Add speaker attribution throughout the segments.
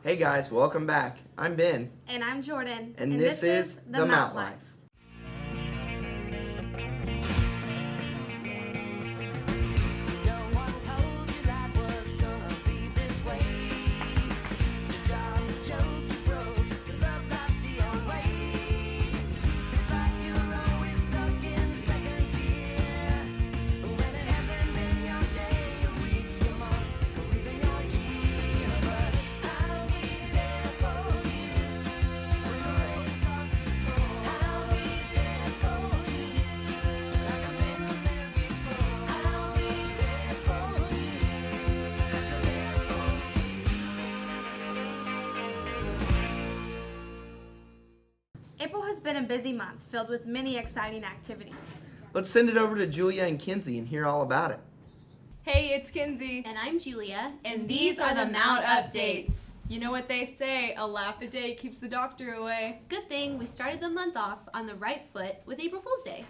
Speaker 1: Hey guys, welcome back. I'm Ben.
Speaker 2: And I'm Jordan.
Speaker 1: And this is The Mount Life.
Speaker 2: April has been a busy month filled with many exciting activities.
Speaker 1: Let's send it over to Julia and Kinsey and hear all about it.
Speaker 3: Hey, it's Kinsey.
Speaker 4: And I'm Julia.
Speaker 3: And these are the Mount Updates. You know what they say, a laugh a day keeps the doctor away.
Speaker 4: Good thing we started the month off on the right foot with April Fool's Day.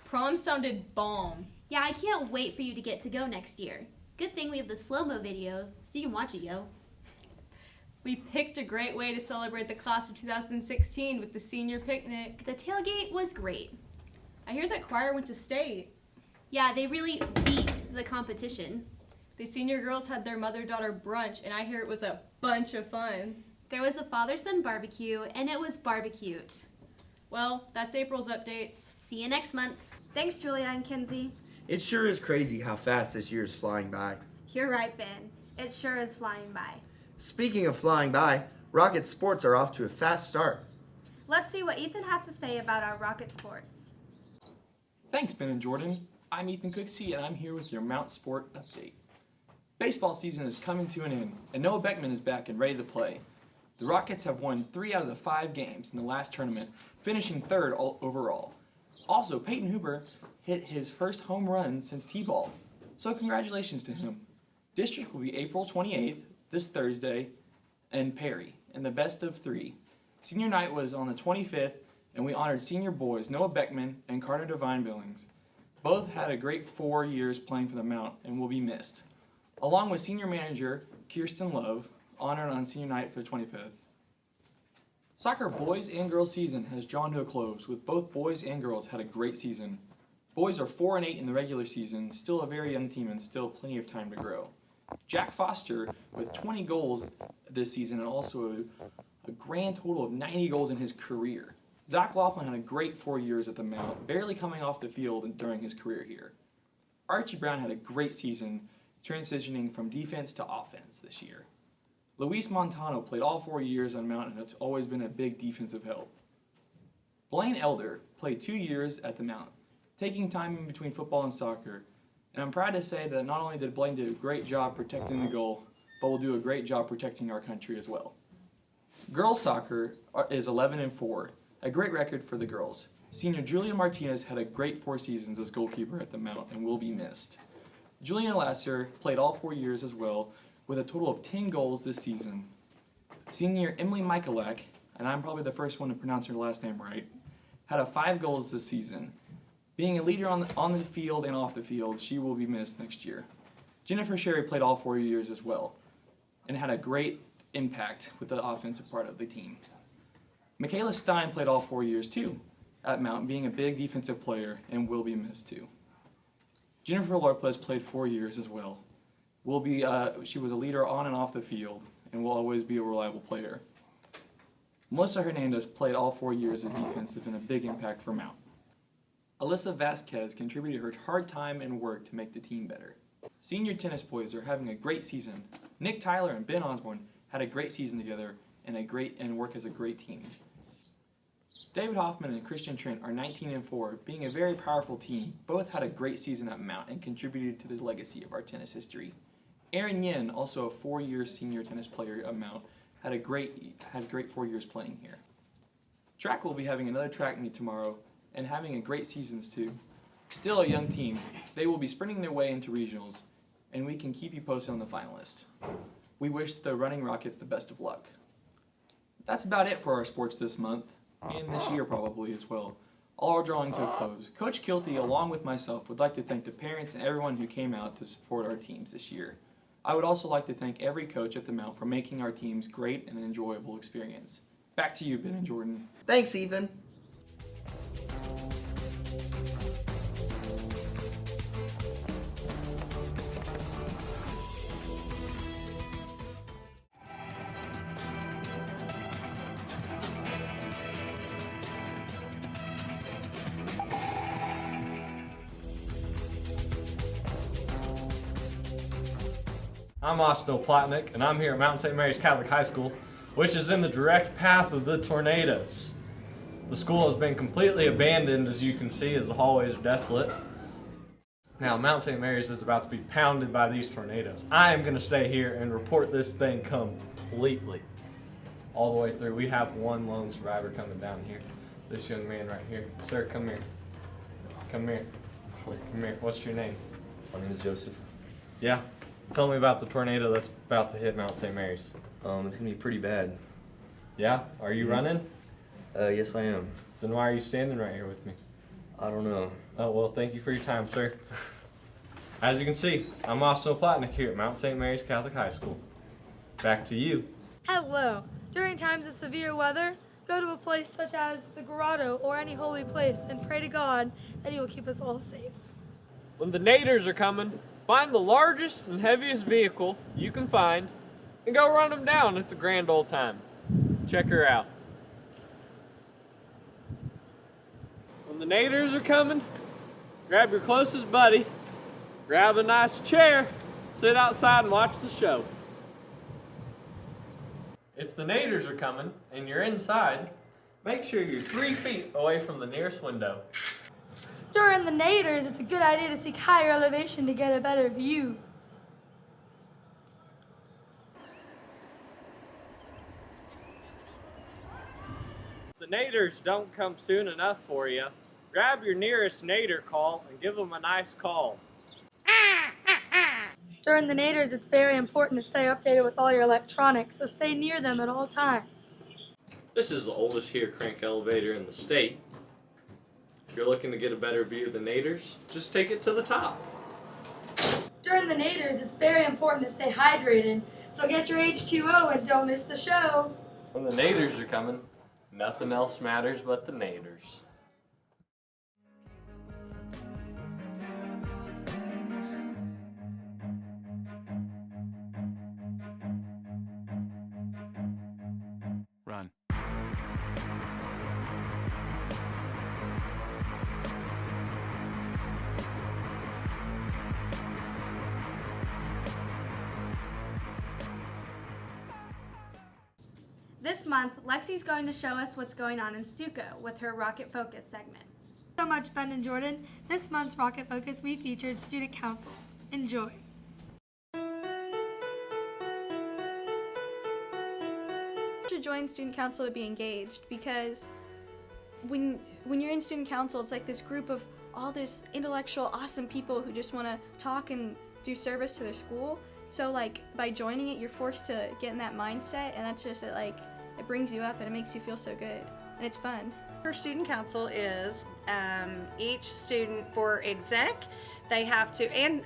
Speaker 3: Prom sounded bomb.
Speaker 4: Yeah, I can't wait for you to get to go next year. Good thing we have the slow-mo video so you can watch it, yo.
Speaker 3: We picked a great way to celebrate the class of 2016 with the senior picnic.
Speaker 4: The tailgate was great.
Speaker 3: I hear that choir went to state.
Speaker 4: Yeah, they really beat the competition.
Speaker 3: The senior girls had their mother-daughter brunch, and I hear it was a bunch of fun.
Speaker 4: There was a father-son barbecue, and it was barbecued.
Speaker 3: Well, that's April's updates.
Speaker 4: See you next month.
Speaker 2: Thanks, Julia and Kinsey.
Speaker 1: It sure is crazy how fast this year is flying by.
Speaker 2: You're right, Ben. It sure is flying by.
Speaker 1: Speaking of flying by, Rocket Sports are off to a fast start.
Speaker 2: Let's see what Ethan has to say about our Rocket Sports.
Speaker 5: Thanks, Ben and Jordan. I'm Ethan Cooksey, and I'm here with your Mount Sport update. Baseball season is coming to an end, and Noah Beckman is back and ready to play. The Rockets have won 3 out of the 5 games in the last tournament, finishing 3rd overall. Also, Peyton Huber hit his first home run since T-ball, so congratulations to him. District will be April 28th, this Thursday, and Perry, in the best of 3. Senior night was on the 25th, and we honored senior boys Noah Beckman and Carter Devine Billings. Both had a great 4 years playing for the Mount and will be missed. Along with senior manager Kirsten Love, honored on senior night for the 25th. Soccer boys and girls season has drawn to a close, with both boys and girls had a great season. Boys are 4-8 in the regular season, still a very young team and still plenty of time to grow. Jack Foster with 20 goals this season and also a grand total of 90 goals in his career. Zach Laughlin had a great 4 years at the Mount, barely coming off the field during his career here. Archie Brown had a great season, transitioning from defense to offense this year. Luis Montano played all 4 years on Mount and has always been a big defensive help. Blaine Elder played 2 years at the Mount, taking time in between football and soccer. And I'm proud to say that not only did Blaine do a great job protecting the goal, but will do a great job protecting our country as well. Girls soccer is 11-4, a great record for the girls. Senior Julia Martinez had a great 4 seasons as goalkeeper at the Mount and will be missed. Julian Lasser played all 4 years as well, with a total of 10 goals this season. Senior Emily Michalak, and I'm probably the first one to pronounce her last name right, had 5 goals this season. Being a leader on the field and off the field, she will be missed next year. Jennifer Sherry played all 4 years as well and had a great impact with the offensive part of the team. Michaela Stein played all 4 years too at Mount, being a big defensive player and will be missed too. Jennifer Lopez played 4 years as well. She was a leader on and off the field and will always be a reliable player. Melissa Hernandez played all 4 years as defensive and a big impact for Mount. Alyssa Vasquez contributed her hard time and work to make the team better. Senior tennis boys are having a great season. Nick Tyler and Ben Osborne had a great season together and work as a great team. David Hoffman and Christian Trent are 19-4, being a very powerful team. Both had a great season at Mount and contributed to the legacy of our tennis history. Aaron Yin, also a 4-year senior tennis player at Mount, had great 4 years playing here. Track will be having another track meet tomorrow and having a great seasons too. Still a young team, they will be sprinting their way into regionals, and we can keep you posted on the finalists. We wish the Running Rockets the best of luck. That's about it for our sports this month, and this year probably as well. All are drawing to a close. Coach Kilty, along with myself, would like to thank the parents and everyone who came out to support our teams this year. I would also like to thank every coach at the Mount for making our teams great and enjoyable experience. Back to you, Ben and Jordan.
Speaker 1: Thanks, Ethan.
Speaker 6: I'm Austin Plotnick, and I'm here at Mount St. Mary's Catholic High School, which is in the direct path of the tornadoes. The school has been completely abandoned, as you can see, as the hallways are desolate. Now, Mount St. Mary's is about to be pounded by these tornadoes. I am going to stay here and report this thing completely, all the way through. We have one lone survivor coming down here. This young man right here. Sir, come here. Come here. Come here. What's your name?
Speaker 7: My name is Joseph.
Speaker 6: Yeah. Tell me about the tornado that's about to hit Mount St. Mary's.
Speaker 7: It's gonna be pretty bad.
Speaker 6: Yeah? Are you running?
Speaker 7: Yes I am.
Speaker 6: Then why are you standing right here with me?
Speaker 7: I don't know.
Speaker 6: Oh, well, thank you for your time, sir. As you can see, I'm Austin Plotnick here at Mount St. Mary's Catholic High School. Back to you.
Speaker 8: Hello. During times of severe weather, go to a place such as the grotto or any holy place and pray to God that He will keep us all safe.
Speaker 9: When the naders are coming, find the largest and heaviest vehicle you can find and go run them down. It's a grand old time. Check her out. When the naders are coming, grab your closest buddy, grab a nice chair, sit outside and watch the show.
Speaker 6: If the naders are coming and you're inside, make sure you're 3 feet away from the nearest window.
Speaker 8: During the naders, it's a good idea to seek higher elevation to get a better view.
Speaker 9: If the naders don't come soon enough for you, grab your nearest nader call and give them a nice call.
Speaker 8: During the naders, it's very important to stay updated with all your electronics, so stay near them at all times.
Speaker 6: This is the oldest gear crank elevator in the state. If you're looking to get a better view of the naders, just take it to the top.
Speaker 8: During the naders, it's very important to stay hydrated, so get your H2O and don't miss the show.
Speaker 6: When the naders are coming, nothing else matters but the naders.
Speaker 10: Run.
Speaker 2: This month, Lexi's going to show us what's going on in Stuco with her Rocket Focus segment.
Speaker 8: So much, Ben and Jordan. This month's Rocket Focus, we featured Student Council. Enjoy.
Speaker 11: You should join student council to be engaged, because when you're in student council, it's like this group of all this intellectual, awesome people who just want to talk and do service to their school. So like by joining it, you're forced to get in that mindset, and that's just it brings you up and it makes you feel so good, and it's fun.
Speaker 12: For student council is each student for exec, they have to, and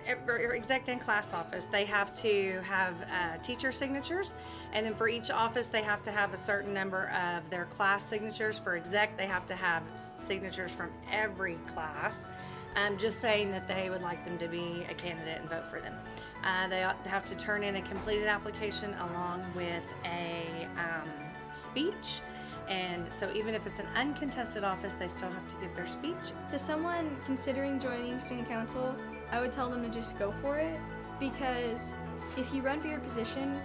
Speaker 12: exec and class office, they have to have teacher signatures, and then for each office they have to have a certain number of their class signatures. For exec, they have to have signatures from every class, just saying that they would like them to be a candidate and vote for them. They have to turn in a completed application along with a speech. And so even if it's an uncontested office, they still have to give their speech.
Speaker 11: To someone considering joining student council, I would tell them to just go for it, because if you run for your position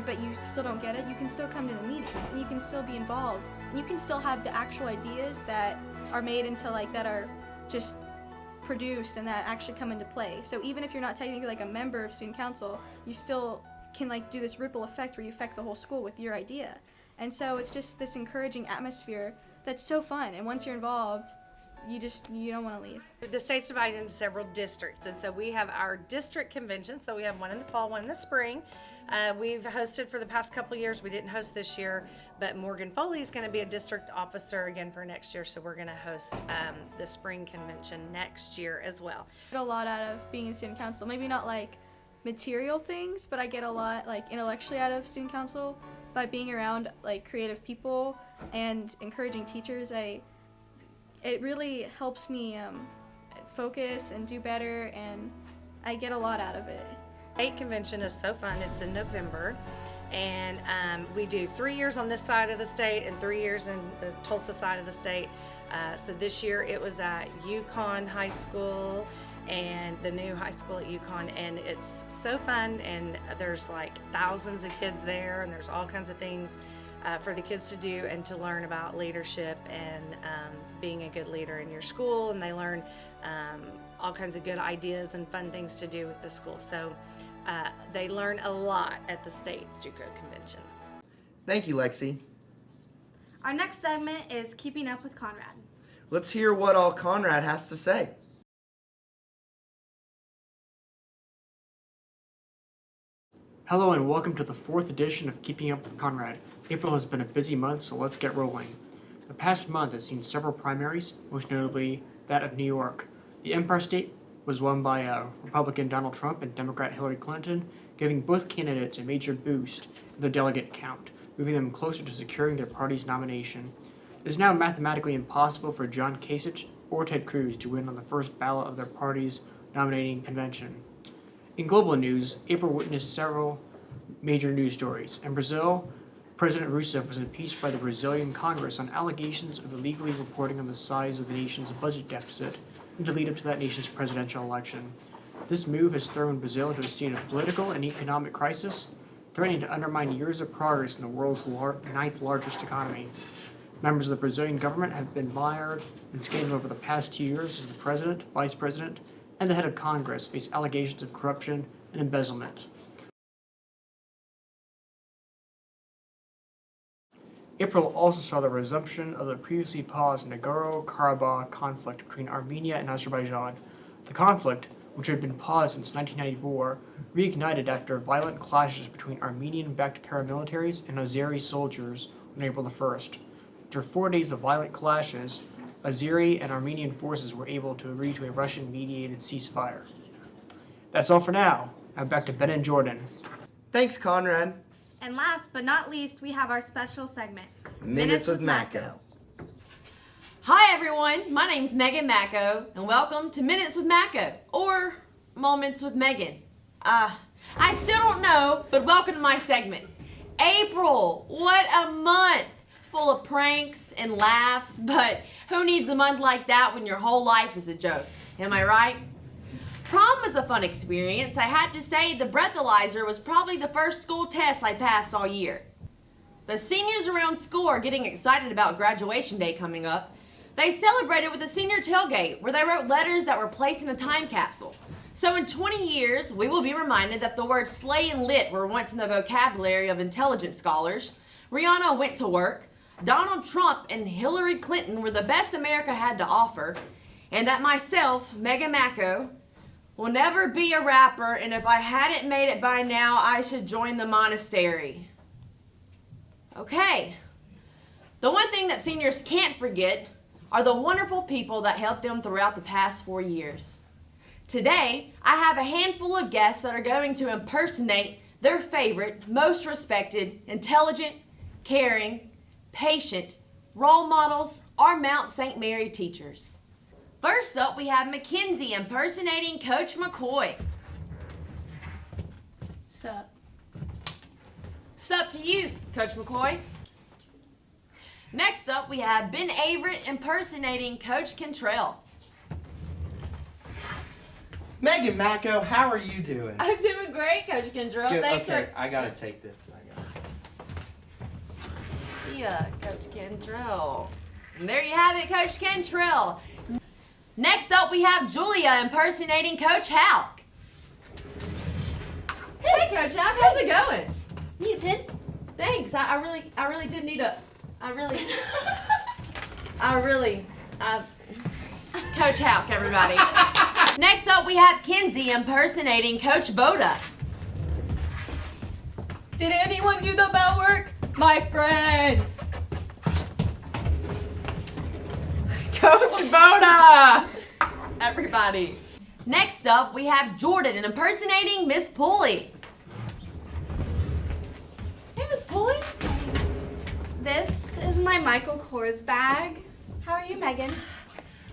Speaker 11: but you still don't get it, you can still come to the meetings and you can still be involved. You can still have the actual ideas that are made into that are just produced and that actually come into play. So even if you're not technically a member of student council, you still can do this ripple effect where you affect the whole school with your idea. And so it's just this encouraging atmosphere that's so fun, and once you're involved, you don't want to leave.
Speaker 12: The state's divided into several districts, and so we have our district conventions. So we have one in the fall, one in the spring. We've hosted for the past couple years. We didn't host this year, but Morgan Foley is going to be a district officer again for next year, so we're going to host the spring convention next year as well.
Speaker 11: Get a lot out of being in student council. Maybe not material things, but I get a lot like intellectually out of student council by being around like creative people and encouraging teachers. It really helps me focus and do better, and I get a lot out of it.
Speaker 12: State convention is so fun. It's in November, and we do 3 years on this side of the state and 3 years in the Tulsa side of the state. So this year it was at Yukon High School and the new high school at Yukon, and it's so fun, and there's like thousands of kids there, and there's all kinds of things for the kids to do and to learn about leadership and being a good leader in your school, and they learn all kinds of good ideas and fun things to do with the school. So they learn a lot at the state JUCO convention.
Speaker 1: Thank you, Lexi.
Speaker 2: Our next segment is Keeping Up with Conrad.
Speaker 1: Let's hear what all Conrad has to say.
Speaker 13: Hello and welcome to the 4th edition of Keeping Up with Conrad. April has been a busy month, so let's get rolling. The past month has seen several primaries, most notably that of New York. The Empire State was won by Republican Donald Trump and Democrat Hillary Clinton, giving both candidates a major boost in their delegate count, moving them closer to securing their party's nomination. It is now mathematically impossible for John Kasich or Ted Cruz to win on the first ballot of their party's nominating convention. In global news, April witnessed several major news stories. In Brazil, President Rousseff was impeached by the Brazilian Congress on allegations of illegally reporting on the size of the nation's budget deficit in the lead up to that nation's presidential election. This move has thrown Brazil into a state of political and economic crisis, threatening to undermine years of progress in the world's 9th largest economy. Members of the Brazilian government have been mired in scandal over the past 2 years as the president, vice president, and the head of Congress face allegations of corruption and embezzlement. April also saw the resumption of the previously paused Nagorno-Karabakh conflict between Armenia and Azerbaijan. The conflict, which had been paused since 1994, reignited after violent clashes between Armenian-backed paramilitaries and Azeri soldiers on April the 1st. After 4 days of violent clashes, Azeri and Armenian forces were able to agree to a Russian-mediated ceasefire. That's all for now. Now back to Ben and Jordan.
Speaker 1: Thanks, Conrad.
Speaker 2: And last but not least, we have our special segment,
Speaker 1: Minutes with Mako.
Speaker 14: Hi everyone, my name's Megan Mako, and welcome to Minutes with Mako, or Moments with Megan. I still don't know, but welcome to my segment. April, what a month! Full of pranks and laughs, but who needs a month like that when your whole life is a joke? Am I right? Prom was a fun experience. I have to say the breathalyzer was probably the first school test I passed all year. The seniors around school are getting excited about graduation day coming up. They celebrated with a senior tailgate where they wrote letters that were placed in a time capsule. So in 20 years, we will be reminded that the words slay and lit were once in the vocabulary of intelligent scholars. Rihanna went to work. Donald Trump and Hillary Clinton were the best America had to offer, and that myself, Megan Mako, will never be a rapper, and if I hadn't made it by now, I should join the monastery. Okay. The one thing that seniors can't forget are the wonderful people that helped them throughout the past 4 years. Today, I have a handful of guests that are going to impersonate their favorite, most respected, intelligent, caring, patient role models, our Mount St. Mary teachers. First up, we have Mackenzie impersonating Coach McCoy.
Speaker 4: Sup?
Speaker 14: Sup to you, Coach McCoy. Next up, we have Ben Averett impersonating Coach Cantrell.
Speaker 15: Megan Mako, how are you doing?
Speaker 14: I'm doing great, Coach Cantrell.
Speaker 15: Good,
Speaker 14: Thanks
Speaker 15: okay,
Speaker 14: for...
Speaker 15: I gotta take this.
Speaker 14: Yeah, Coach Cantrell. And there you have it, Coach Cantrell. Next up, we have Julia impersonating Coach Halk. Hey, Coach Halk, how's it going?
Speaker 4: Need a pen?
Speaker 14: Thanks. I really did need a. Coach Halk, everybody. Next up, we have Kenzie impersonating Coach Boda.
Speaker 3: Did anyone do the bell work? My friends!
Speaker 14: Coach Boda! Everybody. Next up, we have Jordan impersonating Miss Pulley. Hey, Miss Pulley.
Speaker 2: This is my Michael Kors bag. How are you, Megan?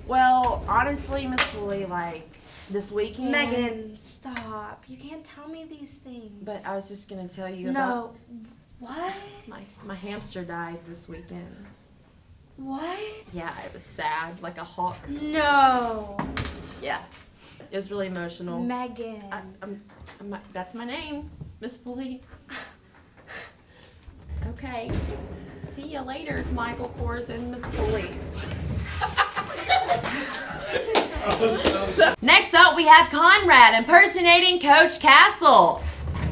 Speaker 14: Well, honestly, Miss Pulley, like, this weekend...
Speaker 2: Megan, stop. You can't tell me these things.
Speaker 14: But I was just going to tell you
Speaker 2: No.
Speaker 14: about...
Speaker 2: What?
Speaker 14: My hamster died this weekend.
Speaker 2: What?
Speaker 14: Yeah, it was sad, like a hawk.
Speaker 2: No.
Speaker 14: Yeah, it was really emotional.
Speaker 2: Megan.
Speaker 14: That's my name, Miss Pulley. Okay. See you later, Michael Kors and Miss Pulley. Next up, we have Conrad impersonating Coach Castle.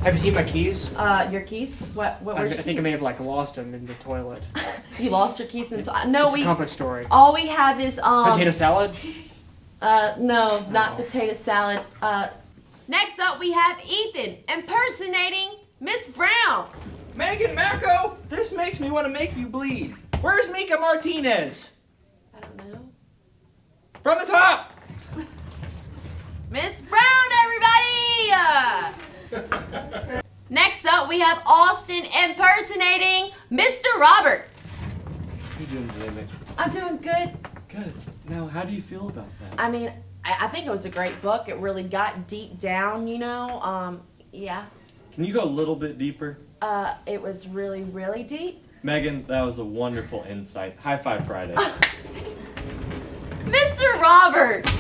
Speaker 13: Have you seen my keys?
Speaker 14: Your keys? What?
Speaker 13: I
Speaker 14: Where's your
Speaker 13: think I
Speaker 14: keys?
Speaker 13: may have like lost them in the toilet.
Speaker 14: You lost your keys in the toilet? No,
Speaker 13: It's a complex story.
Speaker 14: All we have is
Speaker 13: Potato salad?
Speaker 14: No, not potato salad. Next up, we have Ethan impersonating Miss Brown.
Speaker 5: Megan Mako, this makes me want to make you bleed. Where's Mika Martinez?
Speaker 14: I don't know.
Speaker 5: From the top.
Speaker 14: Miss Brown, everybody! Next up, we have Austin impersonating Mr. Roberts.
Speaker 6: How you doing today, Mitch?
Speaker 14: I'm doing good.
Speaker 6: Good. Now, how do you feel about that?
Speaker 14: I mean, I think it was a great book. It really got deep down, you know. Yeah.
Speaker 6: Can you go a little bit deeper?
Speaker 14: It was really, really deep.
Speaker 6: Megan, that was a wonderful insight. High five Friday.
Speaker 14: Mr. Roberts.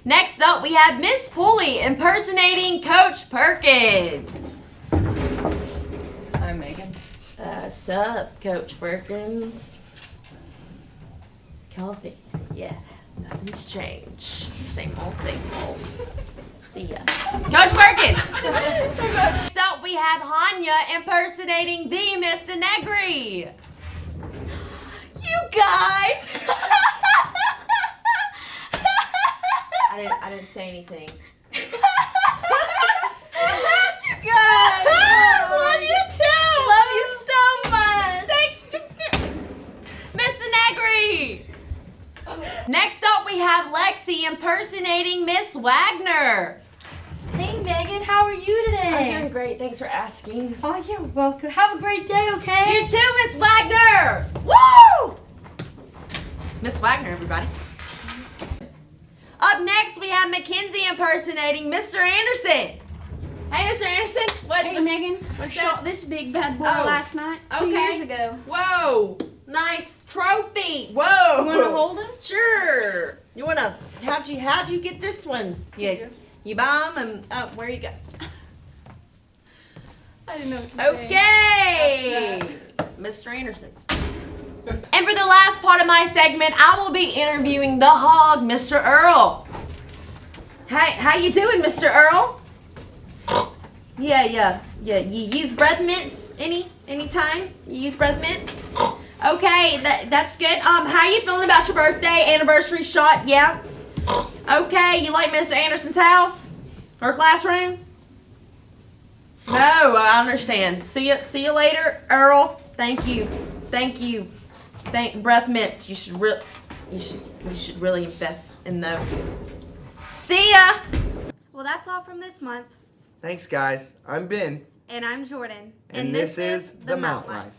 Speaker 14: Next up, we have Miss Pulley impersonating Coach Perkins.
Speaker 12: I'm Megan.
Speaker 14: Sup, Coach Perkins? Coffee. Yeah, nothing's changed. Same old, same old. See ya. Coach Perkins! Next up, we have Hanya impersonating the Mr. Negri. You guys! I didn't say anything. You guys!
Speaker 2: Love you too! Love you so much!
Speaker 14: Mr. Negri! Next up, we have Lexi impersonating Miss Wagner.
Speaker 8: Hey Megan, how are you today?
Speaker 14: I'm doing great. Thanks for asking.
Speaker 8: Oh, you're welcome. Have a great day, okay?
Speaker 14: You too, Miss Wagner! Woo! Miss Wagner, everybody. Up next, we have Mackenzie impersonating Mr. Anderson. Hey, Mr. Anderson.
Speaker 4: Hey, Megan.
Speaker 14: What's
Speaker 4: Shot
Speaker 14: that?
Speaker 4: this big bad boy
Speaker 14: Oh,
Speaker 4: last night, 2
Speaker 14: okay.
Speaker 4: years ago.
Speaker 14: Whoa! Nice trophy. Whoa!
Speaker 4: You wanna hold him?
Speaker 14: Sure. You wanna? How'd you get this one? Yeah. You buy them and where you go?
Speaker 4: I didn't know what to say.
Speaker 14: Okay, Mr. Anderson. And for the last part of my segment, I will be interviewing the hog, Mr. Earl. Hey, how you doing, Mr. Earl? Yeah. You use breath mints any time? You use breath mints? Okay, that's good. How you feeling about your birthday anniversary shot? Yeah. Okay, you like Mr. Anderson's house or classroom? No, I understand. See you later, Earl. Thank you. Breath mints. You should really invest in those. See ya.
Speaker 2: Well, that's all from this month.
Speaker 1: Thanks, guys. I'm Ben.
Speaker 2: And I'm Jordan.
Speaker 1: And this is The Mount Life.